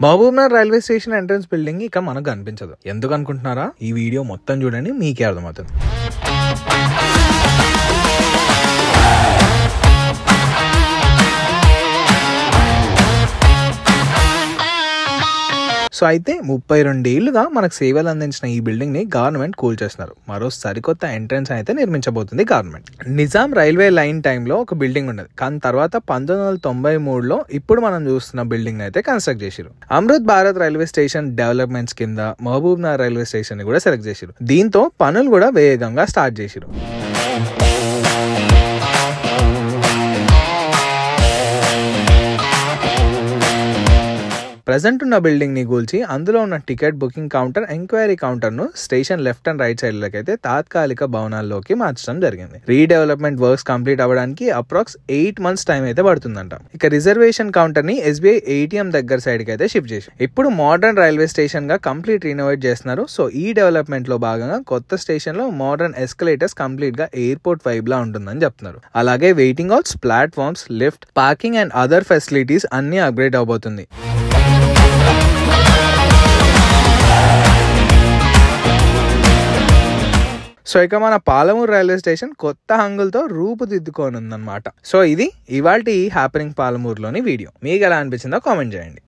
Mahabubnagar railway station entrance building ఇక మనకు కనిపించదు. ఎందుకు అనుకుంటున్నారా? ఈ వీడియో మొత్తం చూడండి, మీకే అర్థమవుతుంది. సో అయితే 32 ఏళ్లుగా మనకు సేవలు అందించిన ఈ బిల్డింగ్ ని గవర్నమెంట్ కూల్చేస్తున్నారు. మరో సరికొత్త ఎంట్రన్స్ అయితే నిర్మించబోతుంది గవర్నమెంట్. నిజాం రైల్వే లైన్ టైంలో ఒక బిల్డింగ్ ఉండదు, కానీ తర్వాత 1993లో ఇప్పుడు మనం చూస్తున్న బిల్డింగ్ అయితే కన్స్ట్రక్ట్ చేశారు. Amrit Bharat railway station developments కింద మహబూబ్నగర్ రైల్వే స్టేషన్ ని కూడా సెలెక్ట్ చేశారు. దీంతో పనులు కూడా వేగంగా స్టార్ట్ చేశారు. ప్రెజెంట్ ఉన్న బిల్డింగ్ ని కూల్చి అందులో ఉన్న ticket booking counter, enquiry counter ను station left and right side లకైతే తాత్కాలిక భవనాల్లోకి మార్చడం జరిగింది. రీడెవలప్మెంట్ వర్క్స్ కంప్లీట్ అవ్వడానికి అప్రాక్స్ 8 months టైం అయితే పడుతుందంట. ఇక రిజర్వేషన్ కౌంటర్ ని SBI ATM దగ్గర సైడ్ కి అయితే షిఫ్ట్ చేసి ఇప్పుడు మోడర్న్ రైల్వే స్టేషన్ గా కంప్లీట్ రినోవేట్ చేస్తున్నారు. సో ఈ డెవలప్మెంట్ లో భాగంగా కొత్త స్టేషన్ లో మోడర్న్ ఎస్కలేటర్స్ కంప్లీట్ గా ఎయిర్పోర్ట్ వైబ్ లా ఉంటుందని చెప్తున్నారు. అలాగే waiting halls, platforms, lift, parking and other facilities అన్ని అప్గ్రేడ్ అవబోతుంది. సో ఇక మన పాలమూరు రైల్వే స్టేషన్ కొత్త హంగులతో రూపుదిద్దుకోనుందన్నమాట. సో ఇది ఇవాల్టి హ్యాపెనింగ్ పాలమూరులోని వీడియో. మీకు ఎలా అనిపించిందో కామెంట్ చేయండి.